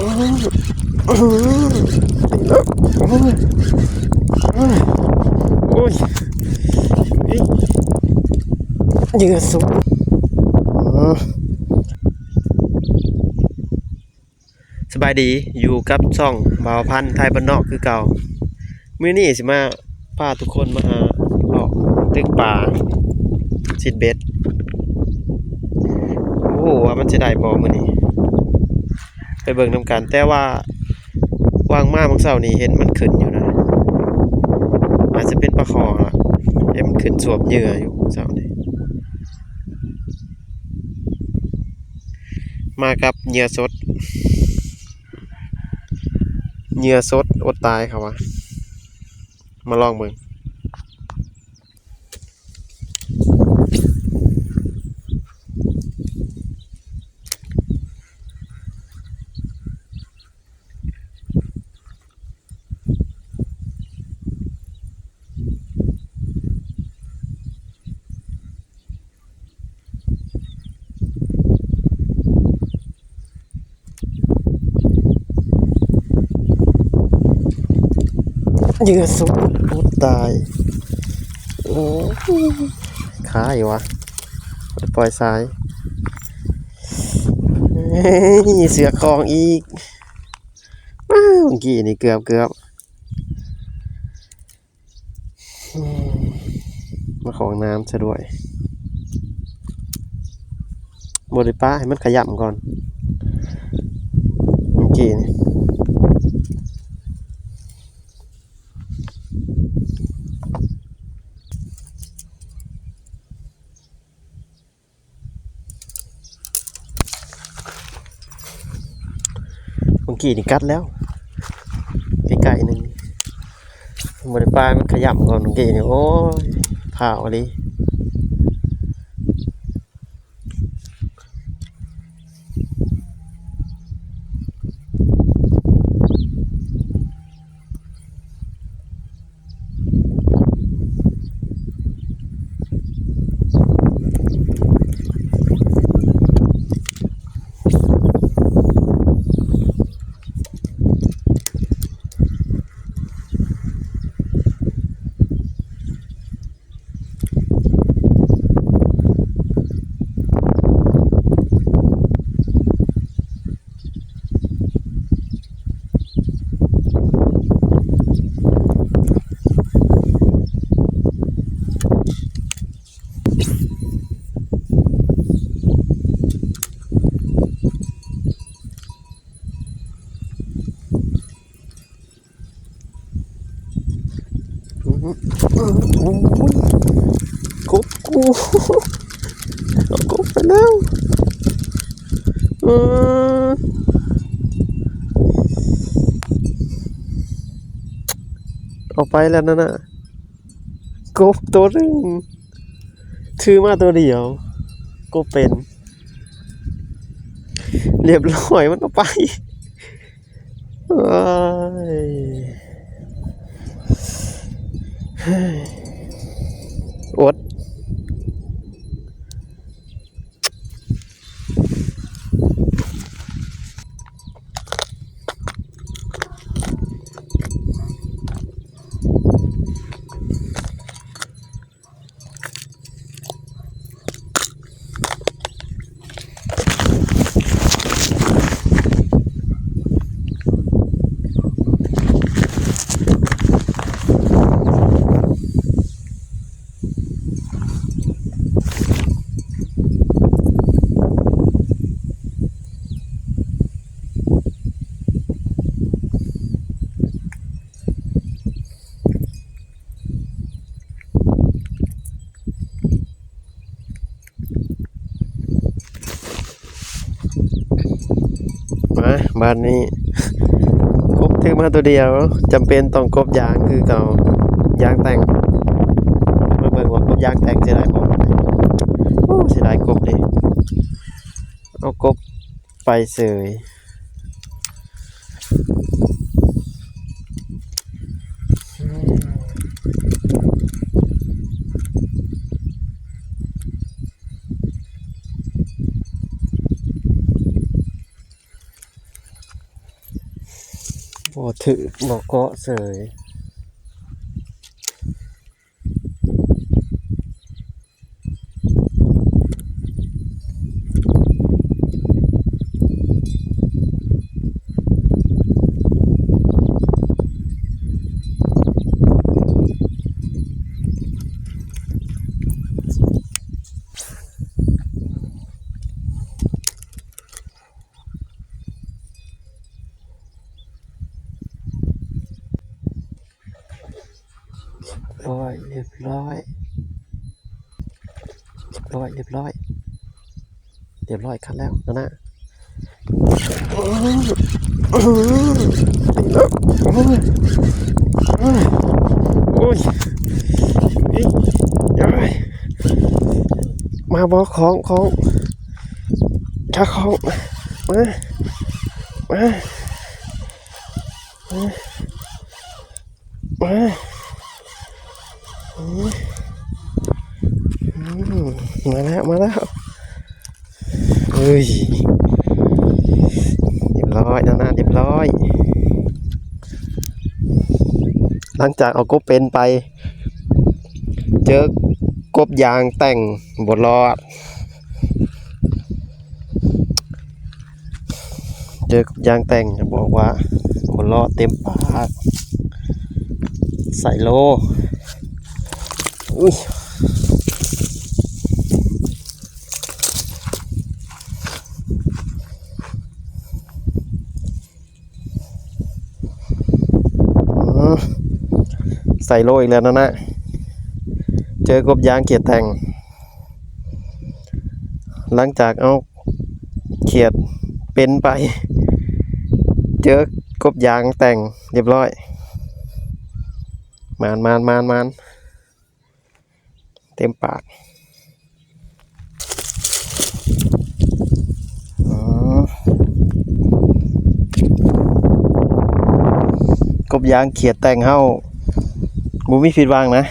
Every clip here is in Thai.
โอ้ยเหยื่อสุกสบายดีอยู่กับช่องบ่าวพันธุ์ไทยบ้านนอกคือเก่ามื้อนี้สิมาพาทุกคนมาหาเลาะตึกป่าซิดเบ็ดโอ้โหว่ามันจะได้บ่มื้อนี้ไปเบิ่งนำกันแต่ว่าวางมาเมื่อเช้านี้เห็นมันขึ้นอยู่นะอาจจะเป็นปลาคอล่ะเห็นมันขึ้นสวบเหยื่ออยู่เช้านี้มากับเหยื่อสดอดตายครับวะมาลองเบิ่งเหยื่อสดอดตายโอ้ขาอยู่วะปล่อยสายเสือคลองอีกเมื่อกี้นี่เกือบมาของน้ำซะด้วยบริป้าให้มันขยับก่อนเมื่อกี้นี่กัดแล้วไก่หนึ่งบริป้ามันขยับก่อนเมื่อกี้นี่โอ้ยผ่าวเลยโอ้ยกบกูเอากบไปแล้วเอาไปแล้วนั่นน่ะกบตัวนึงถือมาตัวเดียวกบเป็นเรียบร้อยมันเอาไปอดมาบ้านนี้กบถือมาตัวเดียวจำเป็นต้องกบยางคือเก่ายางแต่งมาเบิ่งว่ากบยางแต่งจะได้บ่โอ้เสียดายกบดิเอากบไปเสย โอ้ถือบอกเกาะเสยเรียบร้อยเรียบร้อยคันแล้วนะโอ้ยโอ้ยมาบอกของถ้าของมามาแล้วเฮ้ยเรียบร้อยนะเรียบร้อยหลังจากเอากบเป็นไปเจอกบยางแต่งบดรอดเจอกบยางแต่งจะบอกว่าบดรอดเต็มปากใส่โลอุ้ยใส่โลอีกแล้วนะเจอกบยางเขียดแต่งหลังจากเอาเขียดเป็นไปเจอกบยางแต่งเรียบร้อยมานเต็มปากกบยางเขียดแต่งเฮาบูมีผิดหวังนะ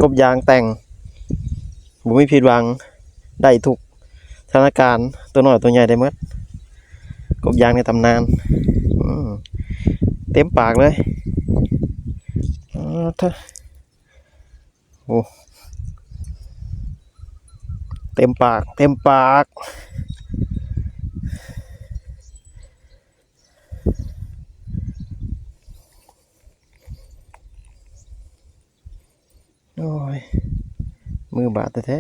กบยางแต่งบูมีผิดหวังได้ทุกสถานการณ์ตัวน้อยตัวใหญ่ได้หมดกบยางในตำนานเต็มปากเลยโอ้เต็มปากโอ้ยมือบาดแท้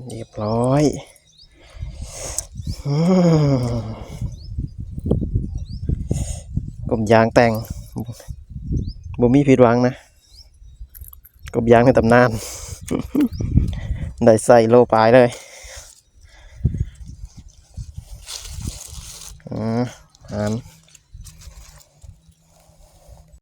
เรียบร้อยกบยางแต่งบ่มีผิดหวังนะกบยางในตำนานได้ใส่โลปลายเลยอ่าน